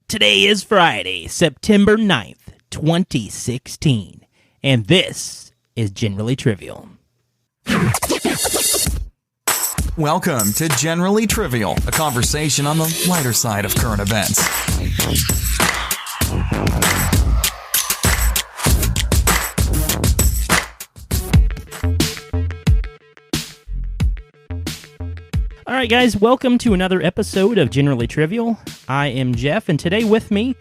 Today is Friday, September 9th, 2016, and this is Generally Trivial. Welcome to Generally Trivial, a conversation on the lighter side of current events. All right, guys, welcome to another episode of Generally Trivial. I am Jeff, and today with me,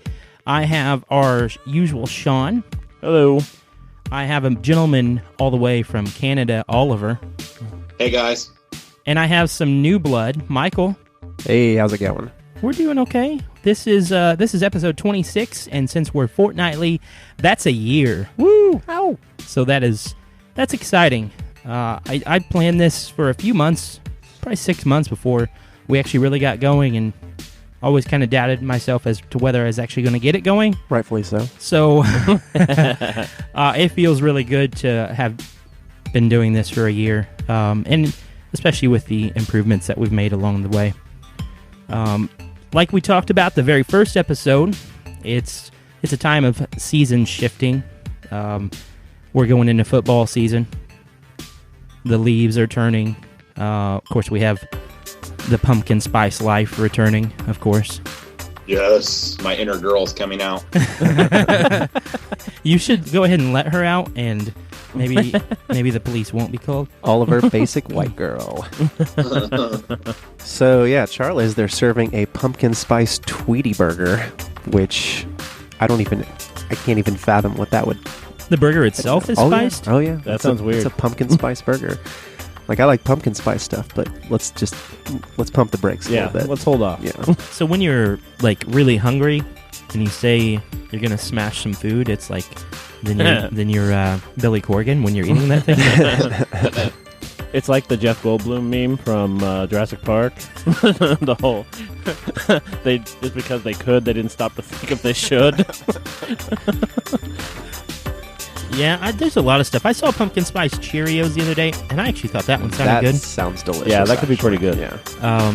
I have our usual Sean. Hello. I have a gentleman all the way from Canada, Oliver. Hey, guys. And I have some new blood, Michael. Hey, how's it going? We're doing okay. This is episode 26, and since we're fortnightly, that's a year. Woo! Ow! So that's exciting. I planned this for a few months, probably 6 months before we actually really got going, and always kind of doubted myself as to whether I was actually going to get it going. Rightfully so. So it feels really good to have been doing this for a year, and especially with the improvements that we've made along the way. Like we talked about the very first episode, it's a time of season shifting. We're going into football season. The leaves are turning. Of course, we have the pumpkin spice life returning, of course. Yes, my inner girl's coming out. You should go ahead and let her out, and maybe the police won't be called. Oliver, basic white girl. So, yeah, Charlie's, they're serving a pumpkin spice Tweety burger, which I can't even fathom what that would... The burger itself is spiced? Yeah. Oh, yeah. That sounds weird. It's a pumpkin spice burger. Like, I like pumpkin spice stuff, but let's pump the brakes a little bit. Let's hold off. Yeah. So when you're, like, really hungry and you say you're going to smash some food, it's like, then you're Billy Corgan when you're eating that thing. It's like the Jeff Goldblum meme from Jurassic Park. The whole... just because they could, they didn't stop to think if they should. Yeah, there's a lot of stuff. I saw pumpkin spice Cheerios the other day, and I actually thought that one sounded That good. sounds delicious. Yeah, that could be pretty good. Yeah. I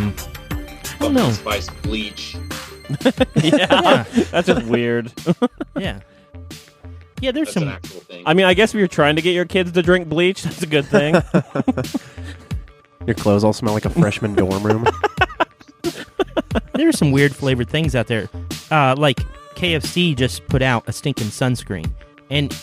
don't know. Spice bleach. Yeah. That's just weird. Yeah. Yeah, there's That's an some... actual thing. I mean, I guess if you're trying to get your kids to drink bleach, that's a good thing. Your clothes all smell like a freshman dorm room. There's some weird flavored things out there. Like KFC just put out a stinking sunscreen. And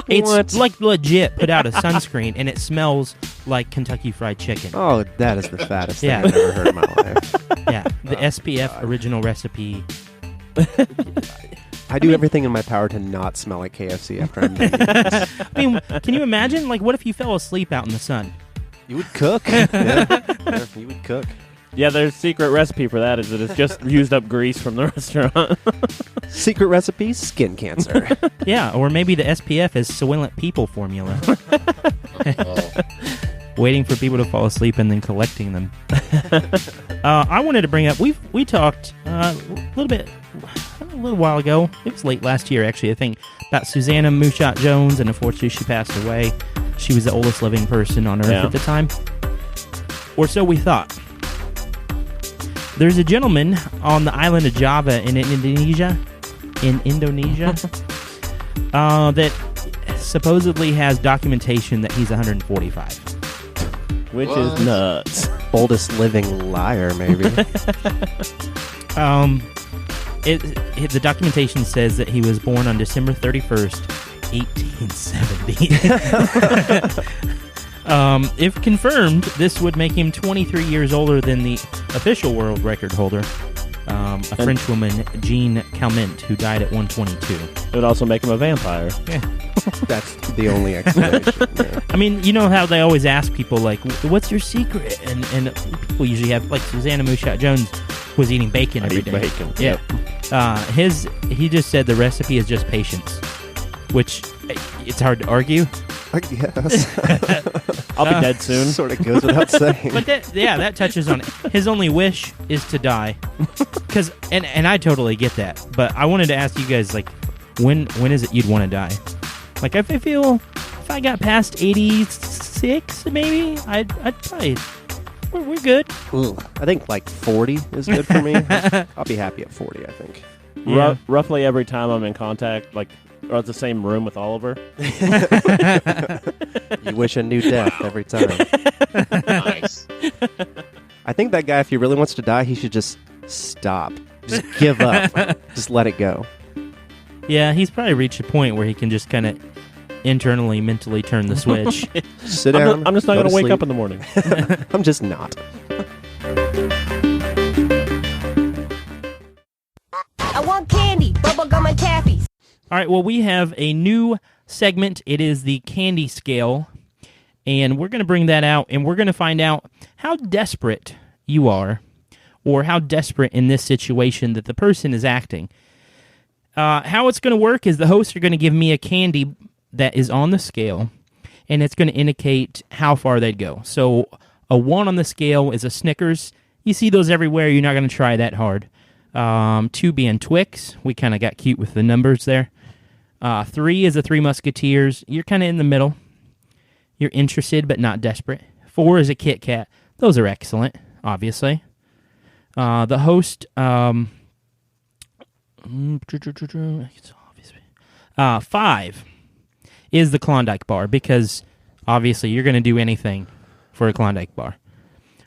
it's What? like legit put out a sunscreen, and it smells like Kentucky Fried Chicken. Oh, that is the fattest thing Yeah. I've ever heard in my life. Yeah, the SPF original recipe. I do everything in my power to not smell like KFC after I'm done eating this. I mean, can you imagine? Like, what if you fell asleep out in the sun? You would cook. Yeah, you would cook. Yeah, their secret recipe for that is that it's just used up grease from the restaurant. Secret recipe, skin cancer. Yeah, or maybe the SPF is Soylent People formula. Waiting for people to fall asleep and then collecting them. I wanted to bring up, we talked a little while ago. It was late last year, actually, I think, about Susanna Mushat Jones, and unfortunately she passed away. She was the oldest living person on Earth at the time. Or so we thought. There's a gentleman on the island of Java in Indonesia, that supposedly has documentation that he's 145. Which What? is nuts. Oldest living liar, maybe. The documentation says that he was born on December 31st, 1870. If confirmed, this would make him 23 years older than the official world record holder, a French woman, Jean Calment, who died at 122. It would also make him a vampire. Yeah. That's the only explanation. Yeah. I mean, you know how they always ask people, like, what's your secret? And people usually have, like, Susanna Mushat Jones was eating bacon every day. Bacon. Yeah. He just said the recipe is just patience, which it's hard to argue. I guess. I'll be dead soon. Sort of goes without saying. But that touches on it. His only wish is to die. And I totally get that. But I wanted to ask you guys, like, when is it you'd want to die? Like, I feel if I got past 86, maybe, I'd probably... We're good. Ooh, I think like 40 is good for me. I'll be happy at 40, I think. Yeah. Roughly every time I'm in contact, like, or it's the same room with Oliver. You wish a new death every time. Nice. I think that guy, if he really wants to die, he should just stop. Just give up. Just let it go. Yeah, he's probably reached a point where he can just kind of internally, mentally turn the switch. Sit down. I'm just not go going to wake sleep. up in the morning. I'm just not. I want candy, bubblegum, and taffy. All right, well, we have a new segment. It is the candy scale, and we're going to bring that out, and we're going to find out how desperate you are, or how desperate in this situation that the person is acting. How it's going to work is the hosts are going to give me a candy that is on the scale, and it's going to indicate how far they'd go. So a 1 on the scale is a Snickers. You see those everywhere. You're not going to try that hard. 2 being Twix. We kind of got cute with the numbers there. 3 is the Three Musketeers. You're kind of in the middle. You're interested but not desperate. 4 is a Kit Kat. Those are excellent, obviously. The host... 5 is the Klondike bar, because obviously you're going to do anything for a Klondike bar.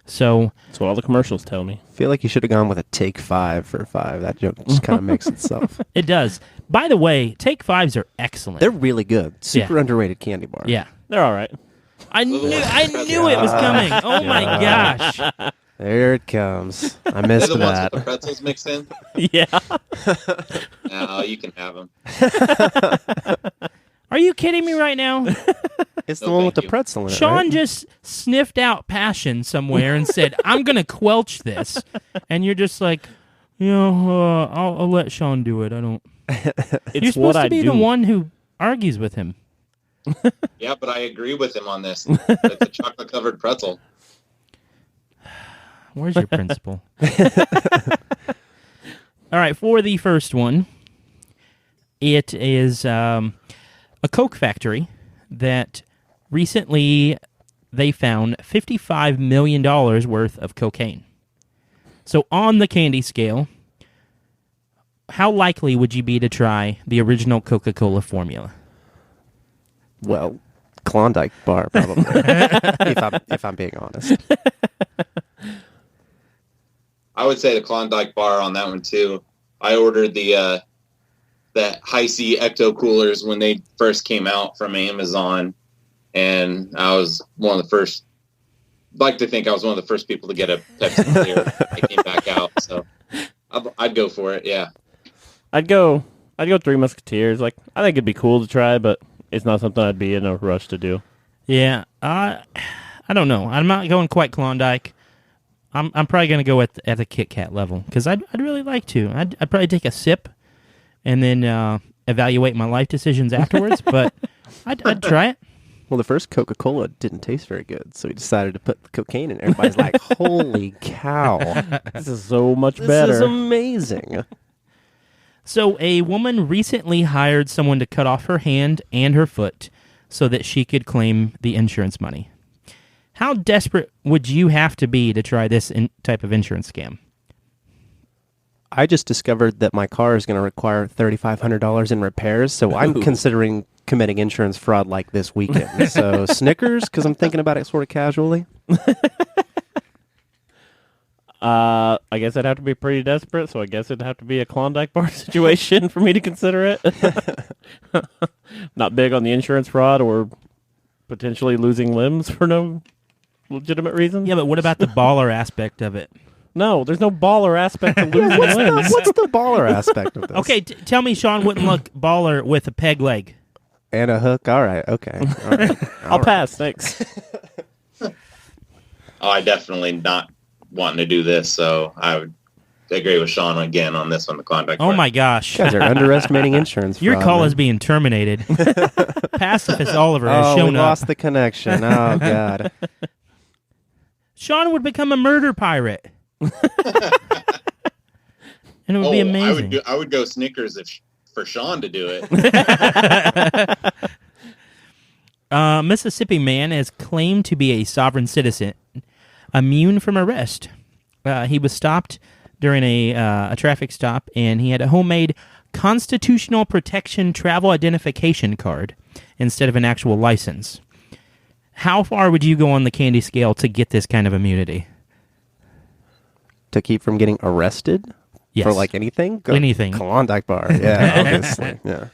So That's what all the commercials tell me. I feel like you should have gone with a take 5 for 5. That joke just kind of makes itself. it does. By the way, Take 5s are excellent. They're really good. Super underrated candy bar. Yeah. They're all right. I knew it was coming. Oh my gosh. There it comes. I They're missed the ones that. with the pretzels mixed in. Yeah. No, you can have them. Are you kidding me right now? It's the No, one thank with the you. pretzel in it, Sean right? just sniffed out passion somewhere and said, I'm going to quelch this. And you're just like, I'll let Sean do it. I don't. It's You're supposed what to I be do. the one who argues with him. Yeah, but I agree with him on this. It's a chocolate-covered pretzel. Where's your principal? All right, for the first one, it is a Coke factory that recently they found $55 million worth of cocaine. So on the candy scale, how likely would you be to try the original Coca-Cola formula? Well, Klondike bar, probably. if I'm being honest. I would say the Klondike bar on that one too. I ordered the Hi-C Ecto coolers when they first came out from Amazon, and I was one of the first. Like to think I was one of the first people to get a Pepsi Clear. They came back out, so I'd go for it. Yeah, I'd go Three Musketeers. Like, I think it'd be cool to try, but it's not something I'd be in a rush to do. Yeah, I don't know. I'm not going quite Klondike. I'm probably going to go at the Kit Kat level, because I'd really like to. I'd probably take a sip and then evaluate my life decisions afterwards, but I'd try it. Well, the first Coca-Cola didn't taste very good, so he decided to put the cocaine in. Everybody's like, holy cow. This is so much This better. is amazing. So a woman recently hired someone to cut off her hand and her foot so that she could claim the insurance money. How desperate would you have to be to try this type of insurance scam? I just discovered that my car is going to require $3,500 in repairs, so I'm considering committing insurance fraud like this weekend. So Snickers, because I'm thinking about it sort of casually. I guess I'd have to be pretty desperate, so I guess it'd have to be a Klondike bar situation for me to consider it. Not big on the insurance fraud or potentially losing limbs for no legitimate reason. Yeah, but what about the baller aspect of it? No, there's no baller aspect to losing limbs. What's the baller aspect of this? Okay, tell me Sean wouldn't look baller with a peg leg. And a hook. All right. Okay. All right. I'll pass, thanks. oh, I definitely not wanting to do this, so I would agree with Sean again on this one. The Klondike. Oh bar. my gosh. You guys are underestimating insurance Your fraud, call man. is being terminated. Pacifist Oliver has Oh, we shown up. lost the connection. Oh, God. Sean would become a murder pirate. And it would be amazing. I would go Snickers for Sean to do it. Mississippi man is claimed to be a sovereign citizen, immune from arrest. He was stopped during a traffic stop, and he had a homemade constitutional protection travel identification card instead of an actual license. How far would you go on the candy scale to get this kind of immunity? To keep from getting arrested? Yes. For like anything? Anything. Klondike bar. Yeah, obviously. Yeah.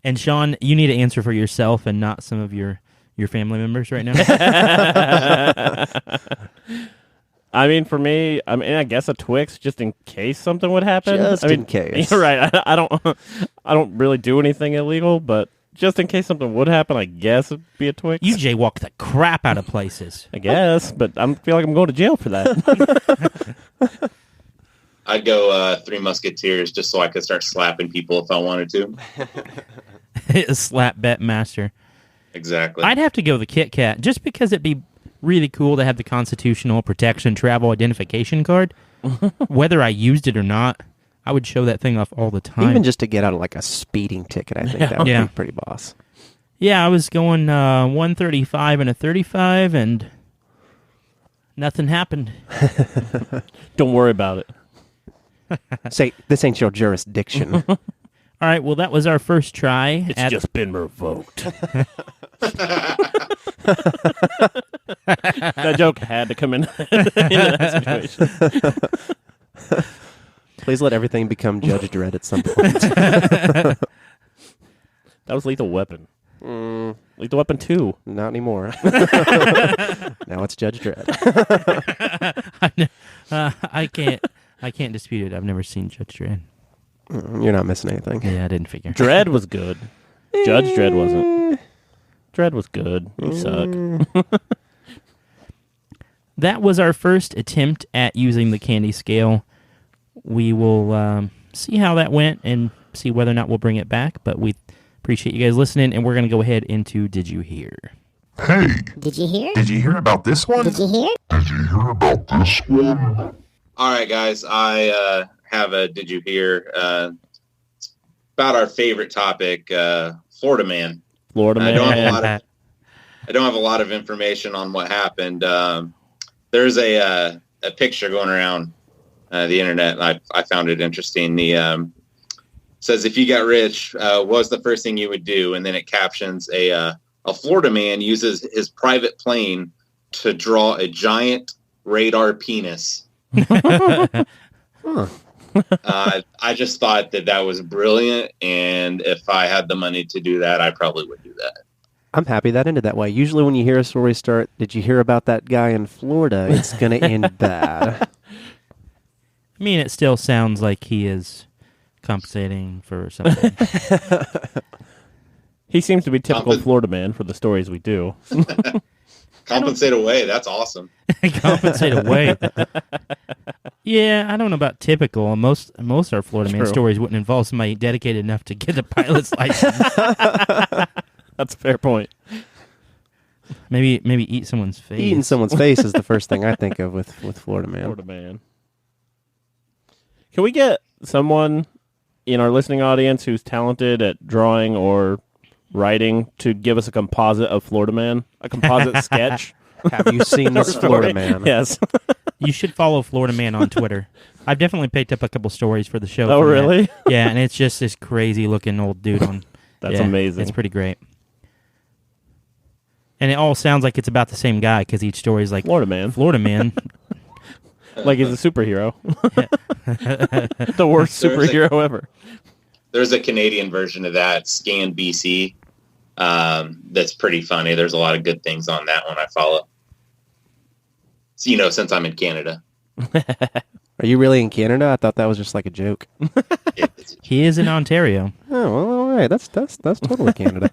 And Sean, you need to answer for yourself and not some of your family members right now. I mean, for me, I guess a Twix just in case something would happen. Just I mean, in case. You're right. I don't really do anything illegal, but just in case something would happen, I guess it'd be a Twix. You jaywalk the crap out of places. I guess, but I feel like I'm going to jail for that. I'd go Three Musketeers just so I could start slapping people if I wanted to. Slap bet master. Exactly. I'd have to go the Kit Kat just because it'd be really cool to have the Constitutional Protection Travel Identification Card. Whether I used it or not, I would show that thing off all the time. Even just to get out of like a speeding ticket, I think that would be pretty boss. Yeah, I was going 135 and a 35, and nothing happened. Don't worry about it. Say, this ain't your jurisdiction. All right, well, that was our first try. It's just been revoked. That joke had to come in into that situation. Please let everything become Judge Dredd at some point. That was Lethal Weapon. Lethal Weapon 2. Not anymore. Now it's Judge Dredd. I can't dispute it. I've never seen Judge Dredd. You're not missing anything. Yeah, I didn't figure. Dredd was good. Judge Dredd wasn't. Dredd was good. You suck. That was our first attempt at using the candy scale. We will see how that went and see whether or not we'll bring it back. But we appreciate you guys listening, and we're going to go ahead into Did You Hear? Hey, Did you hear? did you hear about this one? Did you hear? Did you hear about this one? All right, guys. I have a Did You Hear? It's about our favorite topic, Florida Man. Florida I Man. don't have a lot of information on what happened. There's a picture going around the internet. I found it interesting. The says, if you got rich, what's the first thing you would do? And then it captions a Florida man uses his private plane to draw a giant radar penis. I just thought that was brilliant, and if I had the money to do that, I probably would do that. I'm happy that ended that way. Usually when you hear a story start, did you hear about that guy in Florida? It's going to end bad. I mean, it still sounds like he is compensating for something. He seems to be typical Florida Man for the stories we do. Compensate away. That's awesome. Compensate away. Yeah, I don't know about typical. Most of our Florida Man stories wouldn't involve somebody dedicated enough to get a pilot's license. That's a fair point. Maybe eat someone's face. Eating someone's face is the first thing I think of with Florida Man. Florida Man. Can we get someone in our listening audience who's talented at drawing or writing to give us a composite of Florida Man? A composite sketch? Have you seen this Florida Man? Yes. You should follow Florida Man on Twitter. I've definitely picked up a couple stories for the show. Oh, from that. really? Yeah, and it's just this crazy looking old dude on. That's amazing. It's pretty great. And it all sounds like it's about the same guy because each story is like Florida Man. Florida Man. Like he's a superhero. The worst superhero ever. There's a Canadian version of that, Scan BC. That's pretty funny. There's a lot of good things on that one I follow. So, since I'm in Canada. Are you really in Canada? I thought that was just like a joke. He is in Ontario. Oh, well, all right. That's totally Canada.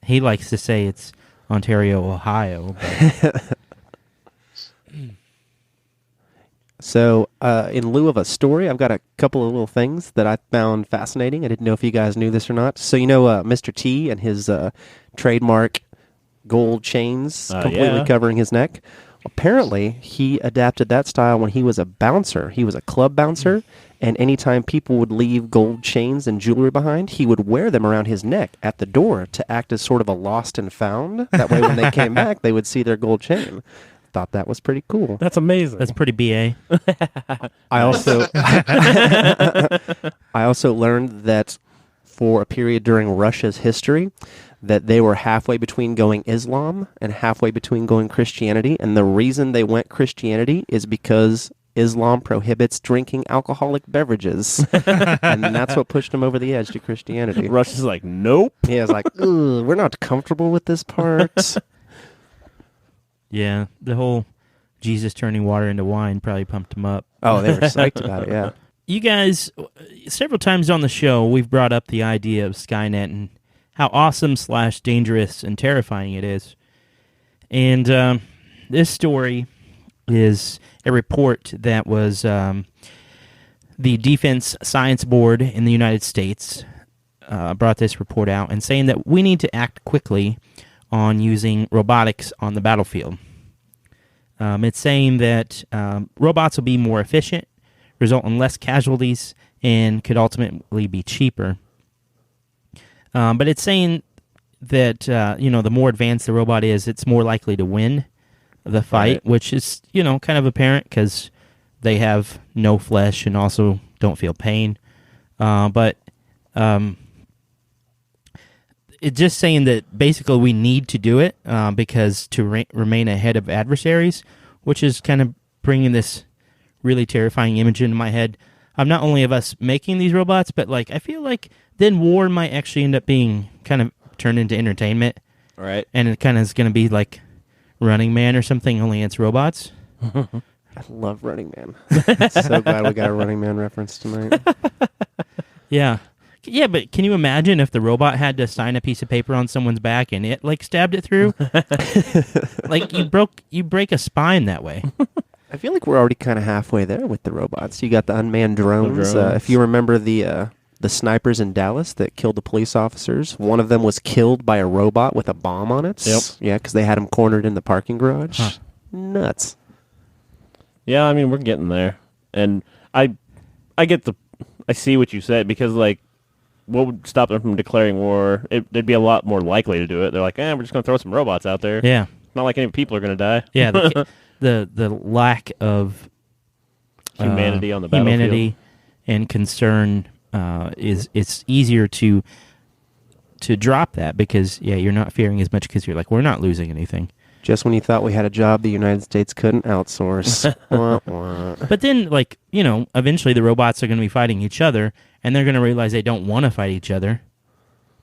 He likes to say it's Ontario, Ohio. But So, in lieu of a story, I've got a couple of little things that I found fascinating. I didn't know if you guys knew this or not. So, Mr. T and his trademark gold chains completely covering his neck. Apparently, he adapted that style when he was a bouncer. He was a club bouncer, and anytime people would leave gold chains and jewelry behind, he would wear them around his neck at the door to act as sort of a lost and found. That way, when they came back, they would see their gold chain. thought that was pretty cool. That's amazing. That's pretty BA. I also I also learned that for a period during Russia's history that they were halfway between going Islam and halfway between going Christianity, and the reason they went Christianity is because Islam prohibits drinking alcoholic beverages. And that's what pushed them over the edge to Christianity. Russia's like, nope. Yeah, it's like, ugh, we're not comfortable with this part. Yeah, the whole Jesus turning water into wine probably pumped them up. Oh, they were psyched about it, yeah. You guys, several times on the show, we've brought up the idea of Skynet and how awesome / dangerous and terrifying it is. And this story is a report that was the Defense Science Board in the United States brought this report out and saying that we need to act quickly on using robotics on the battlefield. It's saying that robots will be more efficient, result in less casualties, and could ultimately be cheaper. But it's saying that the more advanced the robot is, it's more likely to win the fight, right, which is kind of apparent because they have no flesh and also don't feel pain. But it's just saying that basically we need to do it because to remain ahead of adversaries, which is kind of bringing this really terrifying image into my head of not only of us making these robots, but I feel like then war might actually end up being kind of turned into entertainment. Right. And it kind of is going to be like Running Man or something, only it's robots. I love Running Man. So glad we got a Running Man reference tonight. Yeah. Yeah, but can you imagine if the robot had to sign a piece of paper on someone's back and it stabbed it through? You break a spine that way. I feel like we're already kind of halfway there with the robots. You got the unmanned drones. If you remember the snipers in Dallas that killed the police officers, one of them was killed by a robot with a bomb on it. Yep. Yeah, because they had him cornered in the parking garage. Huh. Nuts. Yeah, I mean, we're getting there. And I see what you said, because what would stop them from declaring war? They'd be a lot more likely to do it. They're like, we're just going to throw some robots out there. Yeah. Not like any people are going to die. Yeah, the lack of humanity on the battlefield. Humanity and concern it's easier to drop that because you're not fearing as much because you're like, we're not losing anything. Just when you thought we had a job the United States couldn't outsource. Wah, wah. But then, eventually the robots are going to be fighting each other, and they're going to realize they don't want to fight each other.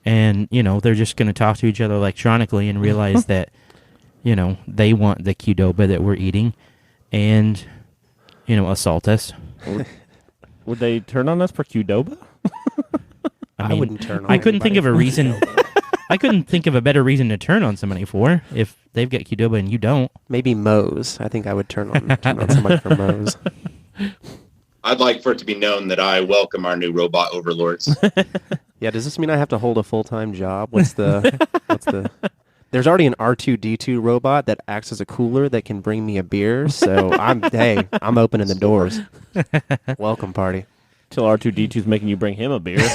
And, they're just going to talk to each other electronically and realize that, they want the Qdoba that we're eating and, assault us. Would they turn on us for Qdoba? I wouldn't turn on I couldn't think of a anybody. reason. I couldn't think of a better reason to turn on somebody for if they've got Qdoba and you don't. Maybe Moe's. I think I would turn on somebody for Moe's. I'd like for it to be known that I welcome our new robot overlords. Yeah, does this mean I have to hold a full-time job? What's the There's already an R2-D2 robot that acts as a cooler that can bring me a beer, so I'm opening the doors. Welcome party. Till R2-D2's making you bring him a beer.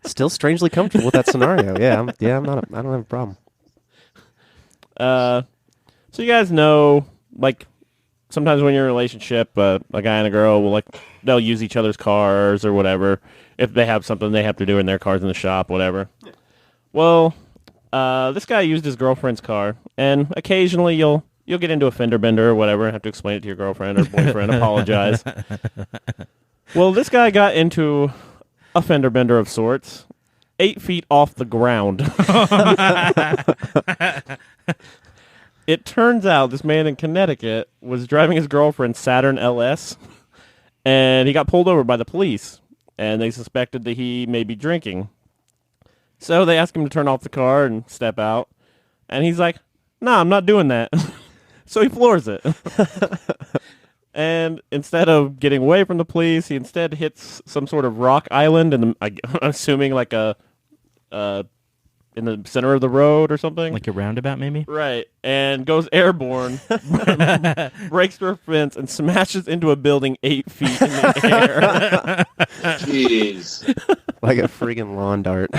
Still strangely comfortable with that scenario. Yeah, I don't have a problem. So you guys know, sometimes when you're in a relationship, a guy and a girl will they'll use each other's cars or whatever if they have something they have to do in their cars in the shop, whatever. Yeah. Well, this guy used his girlfriend's car, and occasionally you'll get into a fender bender or whatever, and have to explain it to your girlfriend or boyfriend, apologize. Well, this guy got into a fender bender of sorts, 8 feet off the ground. It turns out this man in Connecticut was driving his girlfriend's Saturn LS, and he got pulled over by the police, and they suspected that he may be drinking. So they asked him to turn off the car and step out, and he's like, "Nah, I'm not doing that." So he floors it. And instead of getting away from the police, he instead hits some sort of rock island, I'm assuming in the center of the road or something. Like a roundabout, maybe? Right. And goes airborne, breaks through a fence, and smashes into a building 8 feet in the air. Jeez. like a friggin' lawn dart.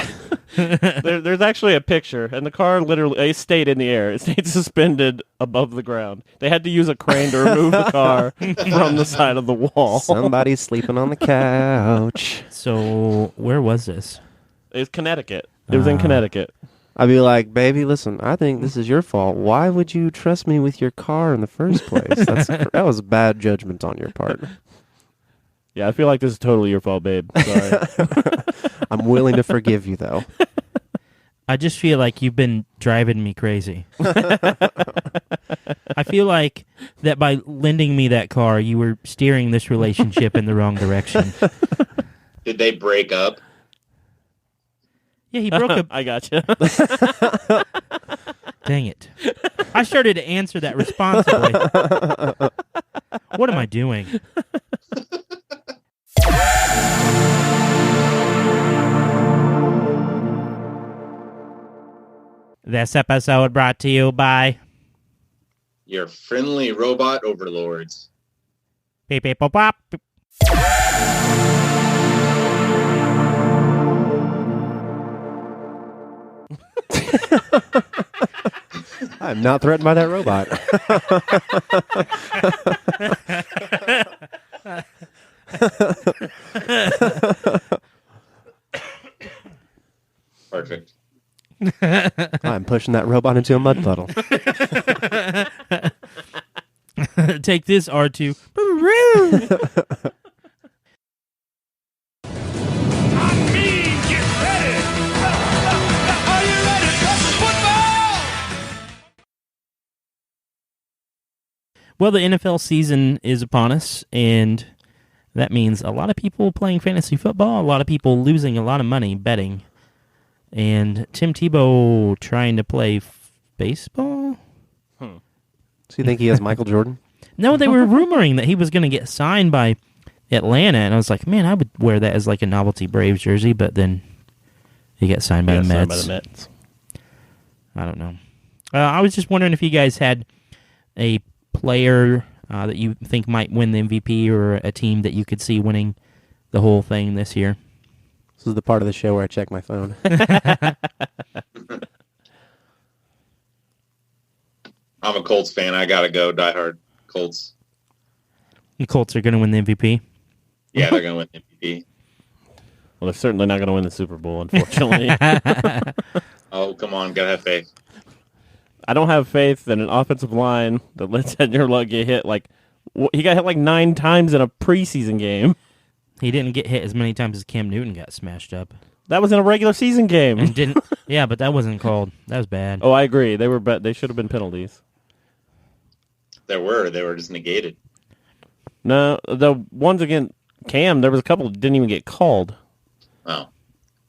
There's actually a picture, and the car literally it stayed in the air. It stayed suspended above the ground. They had to use a crane to remove the car from the side of the wall. Somebody's sleeping on the couch. So where was this? It's Connecticut. It was in Connecticut. I'd be like, baby, listen, I think this is your fault. Why would you trust me with your car in the first place? That was bad judgment on your part. Yeah, I feel like this is totally your fault, babe. Sorry. I'm willing to forgive you, though. I just feel like you've been driving me crazy. I feel like that by lending me that car, you were steering this relationship in the wrong direction. Did they break up? Yeah, he broke up. I gotcha. Dang it. I started to answer that responsibly. What am I doing? This episode brought to you by Your friendly robot overlords. Beep Beep Bop Bop. I'm not threatened by that robot. Perfect. I'm pushing that robot into a mud puddle. Take this, R2. Well, the NFL season is upon us, and that means a lot of people playing fantasy football, a lot of people losing a lot of money betting, and Tim Tebow trying to play baseball? So you think he has Michael Jordan? No, they were rumoring that he was going to get signed by Atlanta, and I was like, man, I would wear that as like a novelty Braves jersey, but then he got signed by the Mets. I don't know. I was just wondering if you guys had a player that you think might win the MVP or a team that you could see winning the whole thing this year. This is the part of the show where I check my phone. I'm a Colts fan. I gotta go. Die hard Colts. The Colts are going to win the MVP. Yeah, they're gonna win MVP. Well, they're certainly not going to win the Super Bowl, unfortunately. Oh, come on, gotta have faith. I don't have faith in an offensive line that lets Edgar Luck get hit. He got hit like 9 times in a preseason game. He didn't get hit as many times as Cam Newton got smashed up. That was in a regular season game. And didn't. Yeah, but that wasn't called. That was bad. Oh, I agree. They should have been penalties. They were just negated. No, the ones against Cam, there was a couple that didn't even get called. Oh,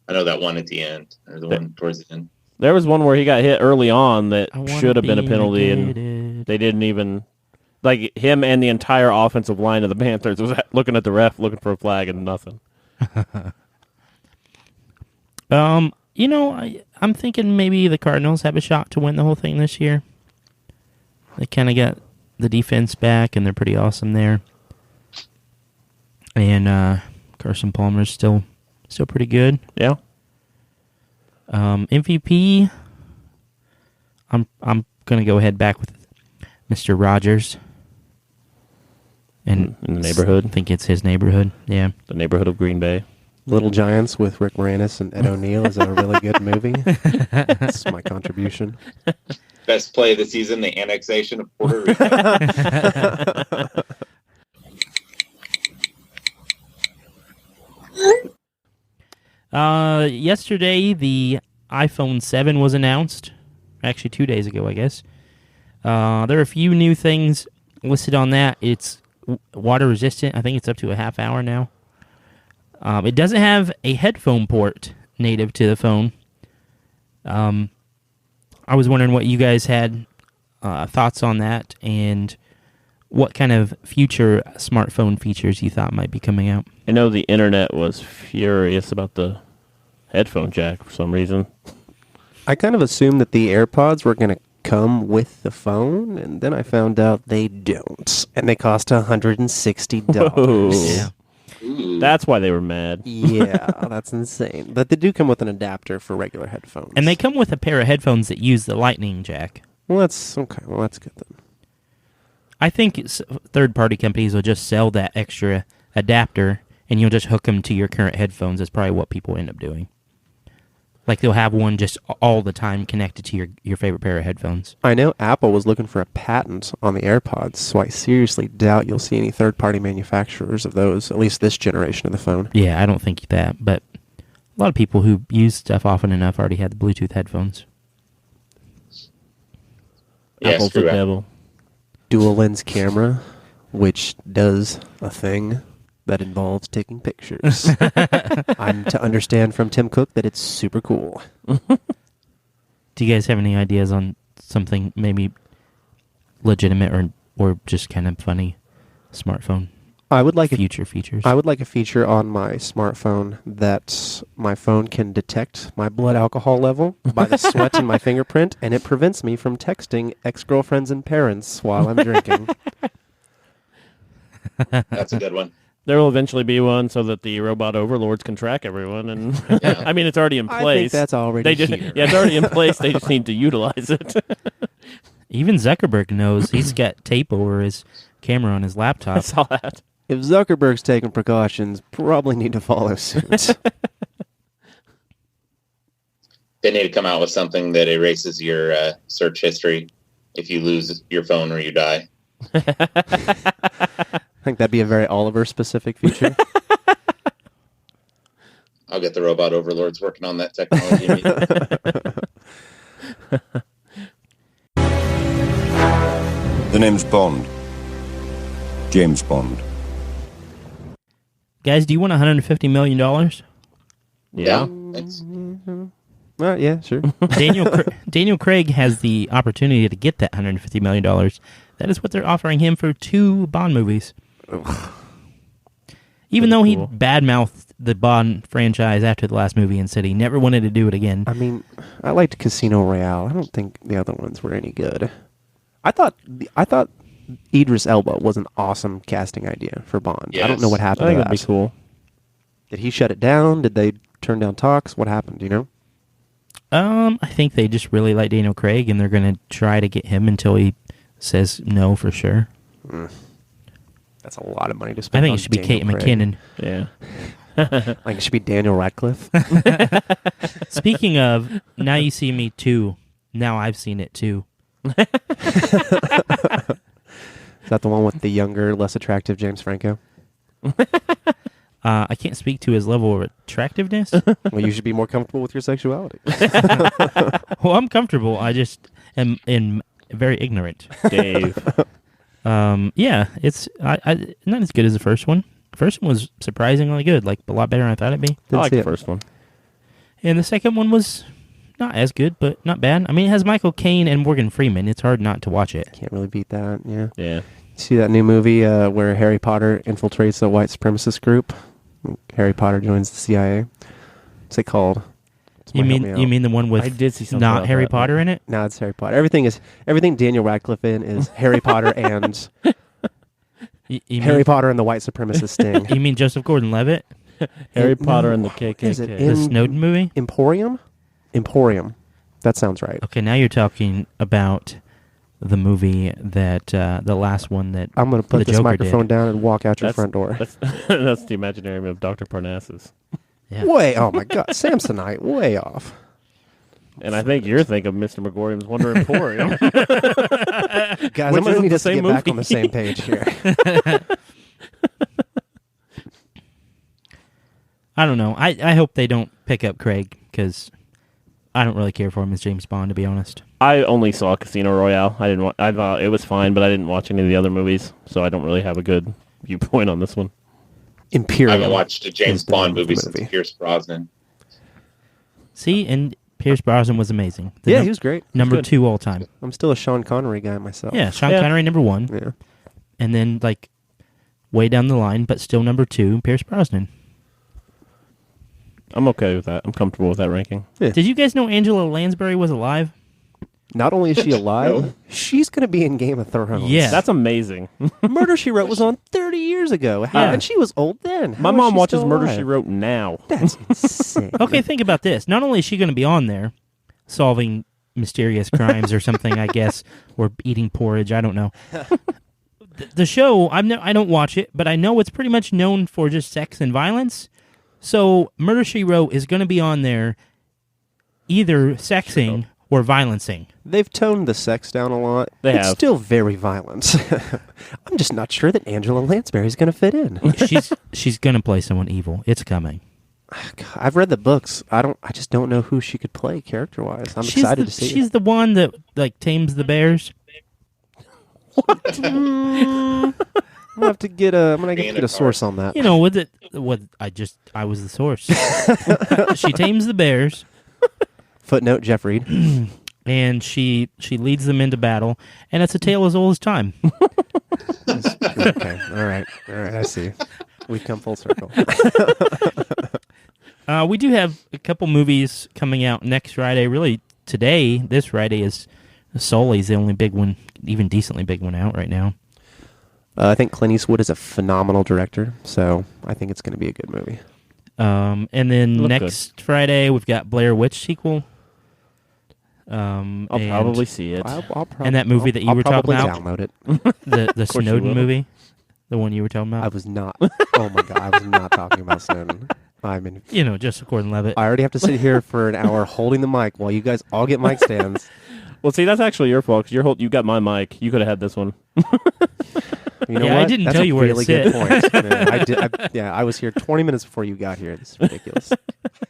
I know that one at the end, or the one towards the end. There was one where he got hit early on that should have been a penalty, negated. and they didn't even... Like, him and the entire offensive line of the Panthers was looking at the ref, looking for a flag, and nothing. I'm thinking maybe the Cardinals have a shot to win the whole thing this year. They kind of got the defense back, and they're pretty awesome there. And Carson Palmer's still pretty good. Yeah. MVP, I'm gonna go ahead back with Mr. Rogers. And in the neighborhood. I think it's his neighborhood. Yeah. The neighborhood of Green Bay. Little Giants with Rick Moranis and Ed O'Neill is a really good movie. That's my contribution. Best play of the season, the annexation of Puerto Rico. Yesterday, the iPhone 7 was announced. Actually, 2 days ago, I guess. There are a few new things listed on that. It's water resistant. I think it's up to a half hour now. It doesn't have a headphone port native to the phone. I was wondering what you guys had thoughts on that and what kind of future smartphone features you thought might be coming out. I know the internet was furious about the headphone jack for some reason. I kind of assumed that the AirPods were going to come with the phone, and then I found out they don't, and they cost $160. Whoa. Yeah. Ooh. That's why they were mad. Yeah, that's insane. But they do come with an adapter for regular headphones. And they come with a pair of headphones that use the lightning jack. Well, that's okay. Well, that's good then. I think third-party companies will just sell that extra adapter, and you'll just hook them to your current headphones. That's probably what people end up doing. Like, they'll have one just all the time connected to your favorite pair of headphones. I know Apple was looking for a patent on the AirPods, so I seriously doubt you'll see any third-party manufacturers of those, at least this generation of the phone. Yeah, I don't think that, but a lot of people who use stuff often enough already had the Bluetooth headphones. Yeah, Apple's the screw Apple. devil. Dual lens camera, which does a thing that involves taking pictures. I'm to understand from Tim Cook that it's super cool. Do you guys have any ideas on something maybe legitimate or just kind of funny smartphone I would like future features? I would like a feature on my smartphone that my phone can detect my blood alcohol level by the sweat in my fingerprint, and it prevents me from texting ex-girlfriends and parents while I'm drinking. That's a good one. There will eventually be one so that the robot overlords can track everyone. And Yeah. I mean, it's already in I place. think that's already They just, here. yeah, it's already in place. They just need to utilize it. Even Zuckerberg knows. He's got tape over his camera on his I laptop. saw that. If Zuckerberg's taking precautions, probably need to follow suit. They need to come out with something that erases your search history if you lose your phone or you die. I think that'd be a very Oliver-specific feature. I'll get the robot overlords working on that technology. The name's Bond. James Bond. Guys, do you want $150 million? Yeah. Thanks. Yeah, sure. Daniel Craig has the opportunity to get that $150 million. That is what they're offering him for 2 Bond movies. Even though he cool. badmouthed the Bond franchise after the last movie and said he never wanted to do it again. I mean, I liked Casino Royale. I don't think the other ones were any good. I thought Idris Elba was an awesome casting idea for Bond. I don't Yes. know what I happened think to it'd be that. cool. Did he shut it down? Did they turn down talks? What happened? Do you know? I think they just really like Daniel Craig, and they're going to try to get him until he says no for sure. That's a lot of money to I spend. think on it should be Kate Daniel Craig. McKinnon. Yeah. Like it should be Daniel Radcliffe. Speaking of, Now You See Me Too. Now I've seen it too. Is that the one with the younger, less attractive James Franco? I can't speak to his level of attractiveness. Well, you should be more comfortable with your sexuality. Well, I'm comfortable. I just am very ignorant. Dave. Yeah, it's not as good as the first one. The first one was surprisingly good, like a lot better than I thought it'd be. I like see the it. first one. And the second one was not as good, but not bad. I mean, it has Michael Caine and Morgan Freeman. It's hard not to watch it. Can't really beat that. Yeah. Yeah. See that new movie where Harry Potter infiltrates a white supremacist group? Harry Potter joins the CIA. What's it called? You Somebody help me mean out. the one with I did see something not about Harry that, Potter in it? No, it's Harry Potter. Everything Daniel Radcliffe in is Harry Potter and You Harry mean, Potter and the white supremacist sting. You mean Joseph Gordon-Levitt? Harry It- Potter no. and the KKK. Is it The Snowden movie? Emporium? That sounds right. Okay, now you're talking about the movie that the last one that I'm going to put the this Joker microphone did. down and walk out your front door. That's, that's the imaginary of Dr. Parnassus. Yeah. Oh my God, Samsonite, way off. And I think you're thinking of Mr. McGorium's Wonder Emporium. Guys, Which I'm going to isn't need the us to same get back on movie. the same page here. I don't know. I hope they don't pick up Craig because I don't really care for him as James Bond, to be honest. I only saw Casino Royale. I thought it was fine, but I didn't watch any of the other movies, so I don't really have a good viewpoint on this one. I Imperium. haven't watched a James is the Bond name of movie the since movie. Pierce Brosnan. See, and Pierce Brosnan was amazing. Yeah, he was great. number good. 2 all time. I'm still a Sean Connery guy myself. Yeah, Sean Yeah. Connery number 1, Yeah. and then like way down the line, but still number 2, Pierce Brosnan. I'm okay with that. I'm comfortable with that ranking. Yeah. Did you guys know Angela Lansbury was alive? Not only is she alive, she's going to be in Game of Thrones. Yeah. That's amazing. Murder, She Wrote was on 30 years ago. And she was old then. My How is mom she watches still Murder, alive? She Wrote now. That's insane. Okay, think about this. Not only is she going to be on there solving mysterious crimes or something, I guess, or eating porridge, I don't know. The show, I don't watch it, but I know it's pretty much known for just sex and violence. So Murder, She Wrote is going to be on there either sexing or violencing. They've toned the sex down a lot. They It's have. still very violent. I'm just not sure that Angela Lansbury's going to fit in. She's going to play someone evil. It's coming. I've read the books. I just don't know who she could play character-wise. I'm excited to see She's it. the one that like tames the bears. I'm gonna have to get a source on that. You know, I was the source. She tames the bears. Footnote: Jeff Reed. And she leads them into battle, and it's a tale as old as time. Okay, all right. I see. We've come full circle. We do have a couple movies coming out next Friday. Really, today, this Friday is Sully's the only big one, even decently big one out right now. I think Clint Eastwood is a phenomenal director, so I think it's going to be a good movie. And then Look next Friday, we've got Blair Witch sequel. I'll probably see it. And that movie that you were talking about? I'll probably download it. The course you Snowden will. movie, the one you were talking I about. was not. Oh my god, I was not talking about Snowden. You know, Joseph Gordon-Levitt. I already have to sit here for an hour holding the mic while you guys all get mic stands. Well, see, that's actually your fault because you got my mic. You could have had this one. You know Yeah, what? I didn't That's tell a you where to really sit. good point. Man, I was here 20 minutes before you got here. This is ridiculous.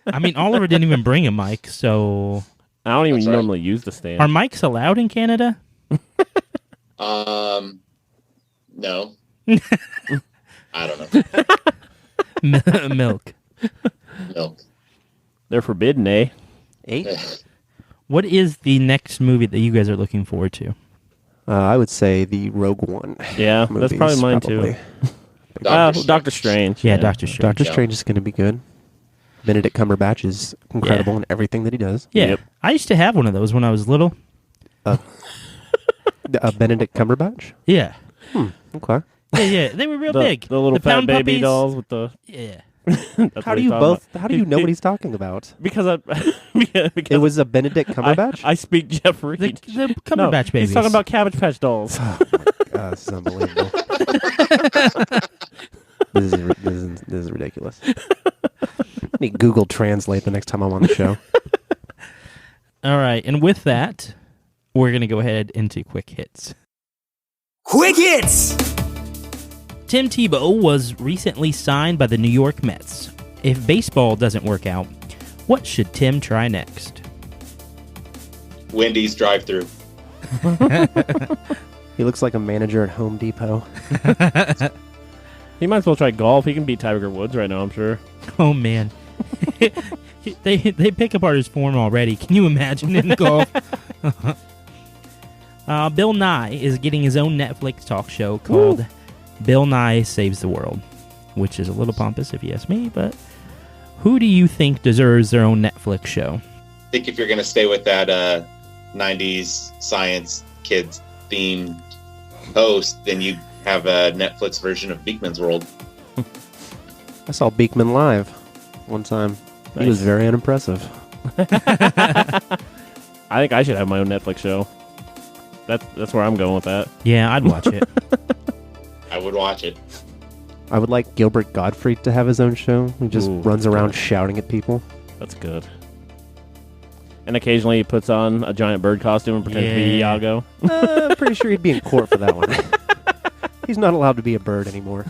I mean, Oliver didn't even bring a mic, so I don't even That's right. normally use the stand. are mics allowed in Canada? No. I don't know. Milk. Milk. They're forbidden, eh? 8? What is the next movie that you guys are looking forward to? I would say the Rogue One. Yeah, that's movies, probably mine probably. too. Doctor Strange. Yeah, Doctor Strange. Doctor Strange is going to be good. Benedict Cumberbatch is incredible in everything that he does. Yeah, Yep. I used to have one of those when I was little. Benedict Cumberbatch? Yeah, Okay. yeah, they were real big. The little fat Pound baby Puppies. dolls with the. Yeah, That's How what do he's you talking both? about. How do you know what he's talking about? Because I. because It was a Benedict Cumberbatch. I speak Jeff Reed. the Cumberbatch babies. He's talking about Cabbage Patch dolls. This is unbelievable. this is ridiculous. I need Google Translate the next time I'm on the show. All right, and with that, we're gonna go ahead into quick hits. Quick hits! Tim Tebow was recently signed by the New York Mets. If baseball doesn't work out, what should Tim try next? Wendy's drive-through. He looks like a manager at Home Depot. He might as well try golf. He can beat Tiger Woods right now, I'm sure. Oh man, they pick apart his form already. Can you imagine in golf? Bill Nye is getting his own Netflix talk show called Bill Nye Saves the World, which is a little pompous if you ask me, but who do you think deserves their own Netflix show? I think if you're going to stay with that 90s science kids themed host, then you have a Netflix version of Beekman's World. I saw Beekman live one time. He was Nice. very unimpressive. I think I should have my own Netflix show. That's where I'm going with that. Yeah, I'd watch it. I would watch it. I would like Gilbert Gottfried to have his own show. He just Ooh, runs around good. shouting at people. That's good. And occasionally he puts on a giant bird costume and pretends to be Yeah. Iago. I'm pretty sure he'd be in court for that one. He's not allowed to be a bird anymore.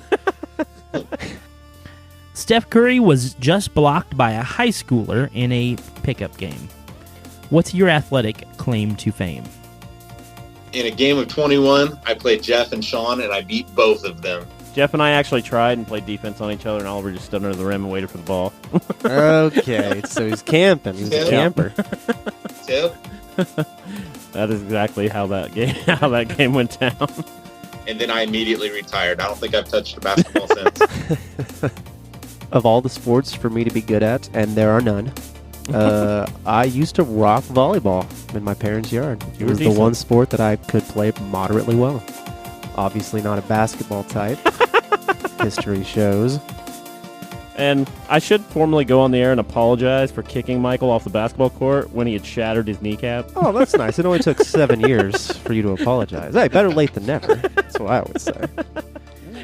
Steph Curry was just blocked by a high schooler in a pickup game. What's your athletic claim to fame? In a game of 21, I played Jeff and Sean, and I beat both of them. Jeff and I actually tried and played defense on each other, and Oliver just stood under the rim and waited for the ball. Okay, so he's camping. He's a Yeah. camper. Too. That is exactly how that game went down. And then I immediately retired. I don't think I've touched a basketball since. Of all the sports for me to be good at, and there are none, I used to rock volleyball in my parents' yard. It was the one sport that I could play moderately well. Obviously not a basketball type. History shows. And I should formally go on the air and apologize for kicking Michael off the basketball court when he had shattered his kneecap. Oh, that's nice. It only took 7 years for you to apologize. Hey, better late than never. That's what I would say.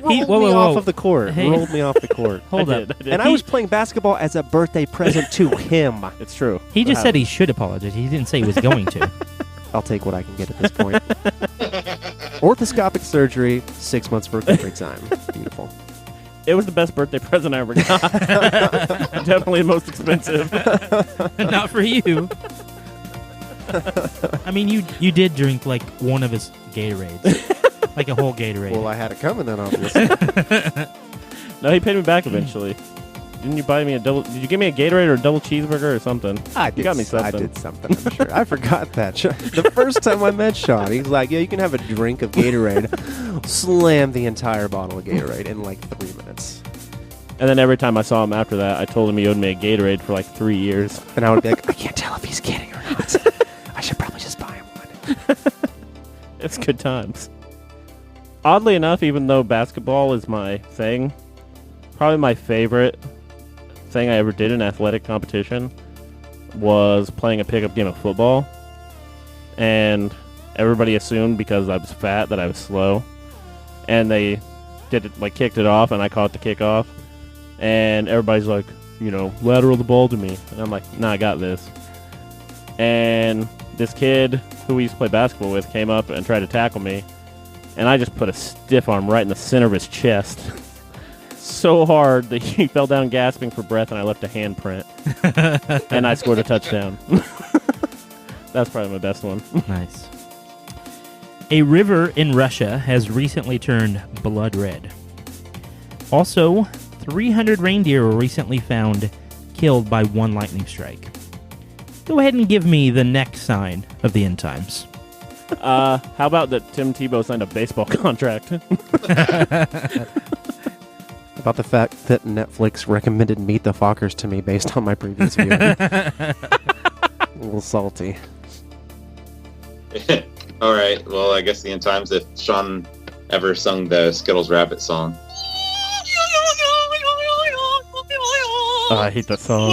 Rolled me off of the court. Hey. Rolled me off the court. Hold I up. did. And I was playing basketball as a birthday present to him. It's true. He just said he should apologize. He didn't say he was going to. I'll take what I can get at this point. Orthoscopic surgery, 6 months for recovery time. Beautiful. It was the best birthday present I ever got. Definitely the most expensive. Not for you. I mean, you did drink like one of his Gatorades. Like a whole Gatorade. Well, I had it coming then, obviously. No, he paid me back eventually. Didn't you buy me a double? Did you give me a Gatorade or a double cheeseburger or something? You got me something. I did something, I'm sure. I forgot that. The first time I met Sean, he's like, yeah, you can have a drink of Gatorade. Slam the entire bottle of Gatorade in like 3 minutes. And then every time I saw him after that, I told him he owed me a Gatorade for like 3 years. And I would be like, I can't tell if he's kidding or not. I should probably just buy him one. It's good times. Oddly enough, even though basketball is my thing, probably my favorite thing I ever did in athletic competition was playing a pickup game of football. And everybody assumed because I was fat that I was slow. And they did it, like kicked it off, and I caught the kickoff. And everybody's like, lateral the ball to me. And I'm like, nah, I got this. And this kid who we used to play basketball with came up and tried to tackle me. And I just put a stiff arm right in the center of his chest. So hard that he fell down gasping for breath, and I left a handprint. And I scored a touchdown. That's probably my best one. Nice. A river in Russia has recently turned blood red. Also, 300 reindeer were recently found killed by one lightning strike. Go ahead and give me the next sign of the end times. How about that Tim Tebow signed a baseball contract? About the fact that Netflix recommended Meet the Fockers to me based on my previous viewing. A little salty. All right. Well, I guess the end times if Sean ever sung the Skittles Rabbit song. I hate that song.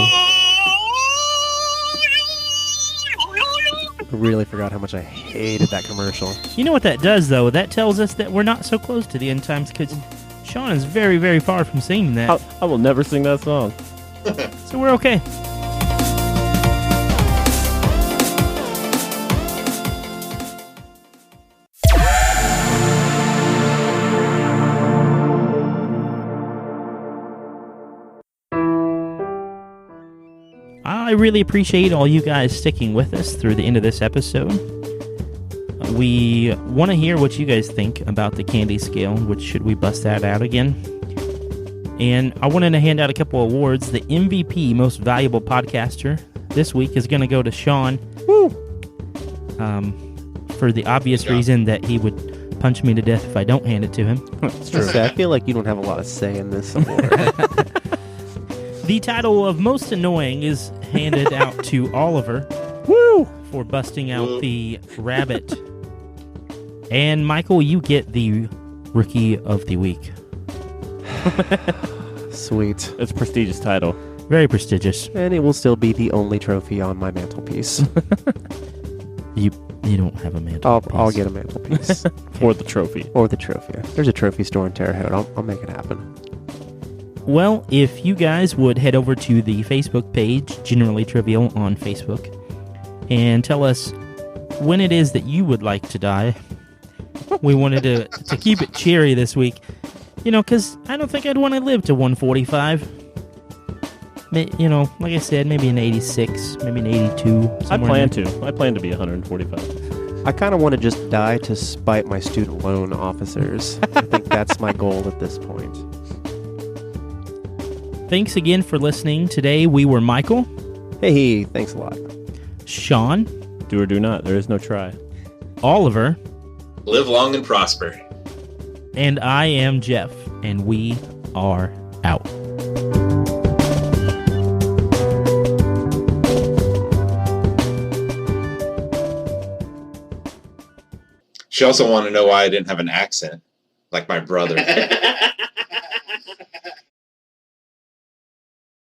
I really forgot how much I hated that commercial. You know what that does, though? That tells us that we're not so close to the end times because Sean is very, very far from singing that. I will never sing that song. So we're okay. I really appreciate all you guys sticking with us through the end of this episode. We want to hear what you guys think about the candy scale, which should we bust that out again? And I wanted to hand out a couple awards. The MVP, Most Valuable Podcaster, this week is going to go to Sean. Woo! For the obvious reason that he would punch me to death if I don't hand it to him. It's true. I feel like you don't have a lot of say in this award. The title of Most Annoying is handed out to Oliver. Woo! For busting out the rabbit. And Michael, you get the Rookie of the Week. Sweet. It's a prestigious title. Very prestigious. And it will still be the only trophy on my mantelpiece. You don't have a mantelpiece. I'll get a mantelpiece. For the trophy. Or the trophy. There's a trophy store in Terre Haute. I'll make it happen. Well, if you guys would head over to the Facebook page, Generally Trivial on Facebook, and tell us when it is that you would like to die. We wanted to keep it cheery this week. Because I don't think I'd want to live to 145. Like I said, maybe an 86, maybe an 82. I plan to be 145. I kind of want to just die to spite my student loan officers. I think that's my goal at this point. Thanks again for listening. Today we were Michael. Hey, thanks a lot. Sean. Do or do not. There is no try. Oliver. Live long and prosper. And I am Jeff, and we are out. She also wanted to know why I didn't have an accent like my brother.